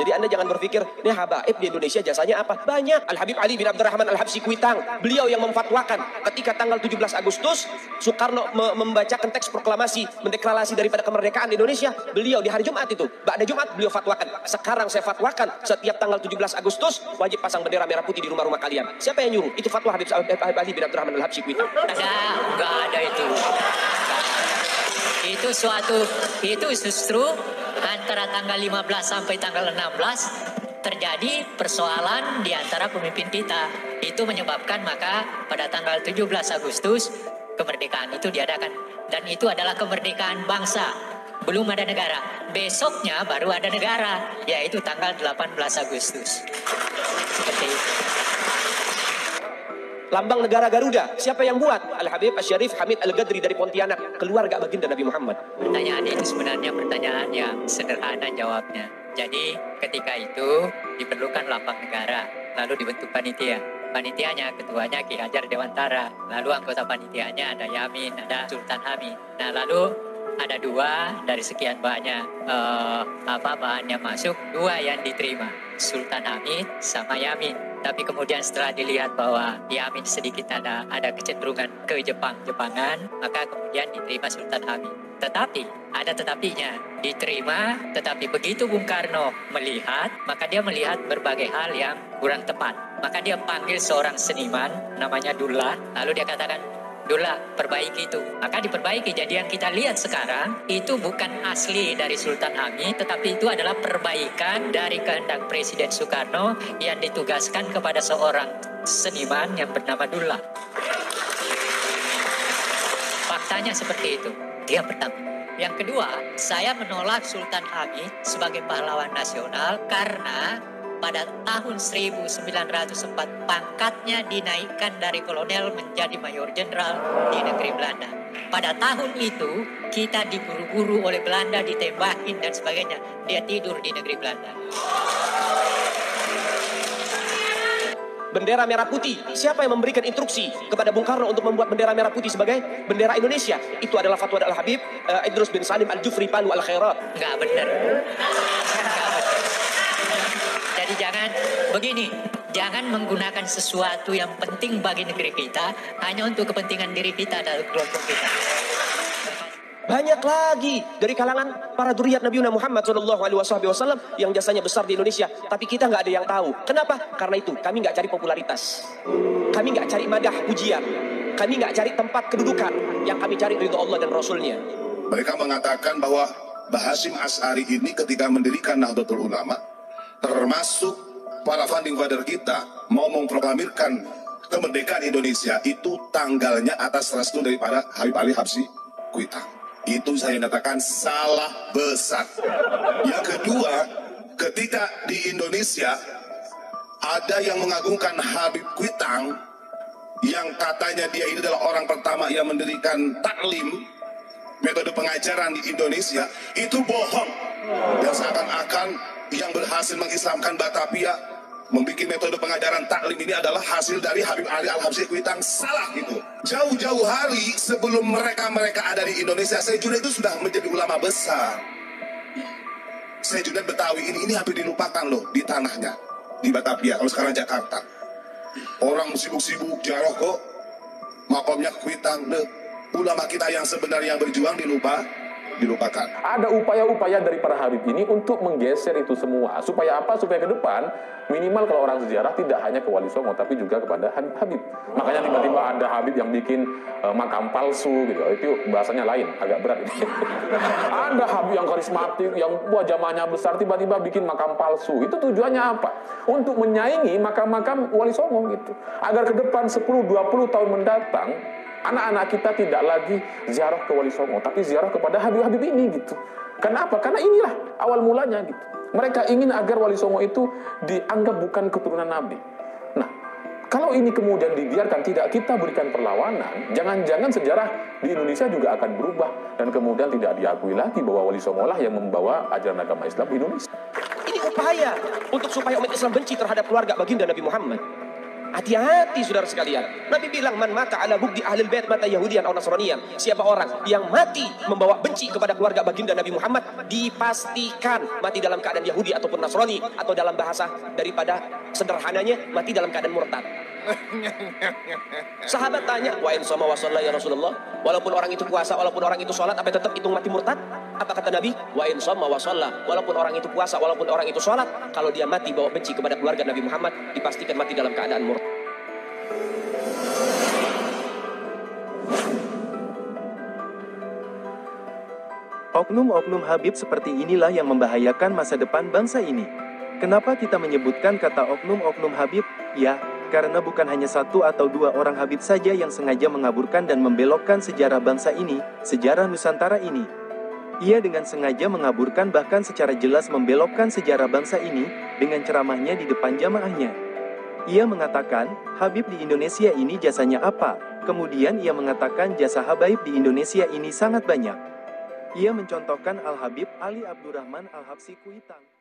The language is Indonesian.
Jadi Anda jangan berpikir, ini habaib di Indonesia jasanya apa? Banyak. Al-Habib Ali bin Abdurrahman Al-Habsyi Kuitang, beliau yang memfatwakan ketika tanggal 17 Agustus Soekarno membacakan teks proklamasi mendeklarasi daripada kemerdekaan Indonesia. Beliau di hari Jumat itu, ba'da Jumat beliau fatwakan, sekarang saya fatwakan setiap tanggal 17 Agustus wajib pasang bendera merah putih di rumah-rumah kalian. Siapa yang nyuruh? Itu fatwa Habib Ali bin Abdurrahman Al-Habsyi Kuitang. Enggak ada itu. Itu justru antara tanggal 15 sampai tanggal 16 terjadi persoalan di antara pemimpin kita. Itu menyebabkan maka pada tanggal 17 Agustus kemerdekaan itu diadakan. Dan itu adalah kemerdekaan bangsa. Belum ada negara. Besoknya baru ada negara, yaitu tanggal 18 Agustus. Seperti itu. Lambang negara Garuda, siapa yang buat? Al-Habib Asy-Syarif Hamid Al-Ghadri dari Pontianak, keluarga baginda Nabi Muhammad. Pertanyaan itu sebenarnya pertanyaan yang sederhana jawabnya. Jadi ketika itu diperlukan lambang negara, lalu dibentuk panitia. Panitianya, ketuanya Ki Hajar Dewantara. Lalu anggota panitianya ada Yamin, ada Sultan Hamid. Nah lalu ada 2 dari sekian banyak bahannya masuk, 2 yang diterima, Sultan Hamid sama Yamin. Tapi kemudian setelah dilihat bahwa Yamin sedikit ada kecenderungan ke Jepangan, maka kemudian diterima Sultan Hamid. Tetapi ada tetapinya, diterima, tetapi begitu Bung Karno melihat, maka dia melihat berbagai hal yang kurang tepat. Maka dia panggil seorang seniman namanya Dullah, lalu dia katakan, Dullah, perbaiki itu. Maka diperbaiki. Jadi yang kita lihat sekarang itu bukan asli dari Sultan Hamid, tetapi itu adalah perbaikan dari kehendak Presiden Soekarno yang ditugaskan kepada seorang seniman yang bernama Dullah. Faktanya seperti itu. Dia pertama. Yang kedua, saya menolak Sultan Hamid sebagai pahlawan nasional karena pada tahun 1904 pangkatnya dinaikkan dari kolonel menjadi mayor jenderal di negeri Belanda. Pada tahun itu kita diburu-buru oleh Belanda, ditembakin dan sebagainya. Dia tidur di negeri Belanda. Bendera merah putih, siapa yang memberikan instruksi kepada Bung Karno untuk membuat bendera merah putih sebagai bendera Indonesia? Itu adalah fatwa Al-Habib Idrus bin Salim Al-Jufri Palu Al-Khairat. Enggak benar. Jadi jangan menggunakan sesuatu yang penting bagi negeri kita hanya untuk kepentingan diri kita dan kelompok kita. Banyak lagi dari kalangan para dzurriyyat Nabi Muhammad SAW yang jasanya besar di Indonesia, tapi kita nggak ada yang tahu. Kenapa? Karena itu kami nggak cari popularitas, kami nggak cari madah pujian, kami nggak cari tempat kedudukan, yang kami cari ridho Allah dan Rasulnya. Mereka mengatakan bahwa Mbah Hasyim Asy'ari ini ketika mendirikan Nahdlatul Ulama, termasuk para founding father kita mau memproklamirkan kemerdekaan Indonesia itu tanggalnya atas restu daripada Habib Ali Habsyi Kuitang. Itu saya nyatakan salah besar. Yang kedua, ketika di Indonesia ada yang mengagungkan Habib Kuitang yang katanya dia ini adalah orang pertama yang mendirikan taklim, metode pengajaran di Indonesia, itu bohong. Dan seakan-akan yang berhasil mengislamkan Batavia, membuat metode pengajaran taklim ini adalah hasil dari Habib Ali Al-Habsyi Kuitang. Salah itu. Jauh-jauh hari sebelum mereka ada di Indonesia, Syekh Junaid itu sudah menjadi ulama besar. Syekh Junaid Betawi ini hampir dilupakan loh di tanahnya, di Batavia, kalau sekarang Jakarta. Orang sibuk-sibuk jaroh kok, makomnya Kuitang. Ulama kita yang sebenarnya berjuang dilupakan. Ada upaya-upaya dari para Habib ini untuk menggeser itu semua. Supaya apa? Supaya ke depan minimal kalau orang sejarah tidak hanya ke Wali Songo tapi juga kepada Habib. Makanya tiba-tiba ada Habib yang bikin makam palsu gitu. Itu bahasanya lain, agak berat ini. Ada Habib yang karismatik, yang jamaahnya besar, tiba-tiba bikin makam palsu. Itu tujuannya apa? Untuk menyaingi makam-makam Wali Songo gitu. Agar ke depan 10-20 tahun mendatang anak-anak kita tidak lagi ziarah ke Wali Songo, tapi ziarah kepada Habib-Habib ini gitu. Kenapa? Karena inilah awal mulanya gitu. Mereka ingin agar Wali Songo itu dianggap bukan keturunan Nabi. Nah, kalau ini kemudian dibiarkan, tidak kita berikan perlawanan, jangan-jangan sejarah di Indonesia juga akan berubah dan kemudian tidak diakui lagi bahwa Wali Songo lah yang membawa ajaran agama Islam di Indonesia. Ini upaya untuk supaya umat Islam benci terhadap keluarga baginda Nabi Muhammad. Hati-hati saudara sekalian. Nabi bilang, man mata ala bugdi ahlul bait mata Yahudiyan atau Nasraniyan. Siapa orang yang mati membawa benci kepada keluarga baginda Nabi Muhammad, dipastikan mati dalam keadaan Yahudi ataupun Nasrani, atau dalam bahasa daripada sederhananya, mati dalam keadaan murtad. Sahabat tanya, wa in shoma wa shalla ya Rasulullah, walaupun orang itu puasa, walaupun orang itu sholat, apa tetap hitung mati murtad? Apa kata Nabi? Wa in shoma wa shalla, walaupun orang itu puasa, walaupun orang itu sholat, kalau dia mati bawa benci kepada keluarga Nabi Muhammad, dipastikan mati dalam keadaan murtad. Oknum-oknum Habib seperti inilah yang membahayakan masa depan bangsa ini. Kenapa kita menyebutkan kata oknum-oknum Habib? Ya, karena bukan hanya satu atau dua orang Habib saja yang sengaja mengaburkan dan membelokkan sejarah bangsa ini, sejarah Nusantara ini. Ia dengan sengaja mengaburkan bahkan secara jelas membelokkan sejarah bangsa ini, dengan ceramahnya di depan jamaahnya. Ia mengatakan, Habib di Indonesia ini jasanya apa? Kemudian ia mengatakan jasa Habaib di Indonesia ini sangat banyak. Ia mencontohkan Al-Habib Ali Abdurrahman Al-Habsyi Kuitang.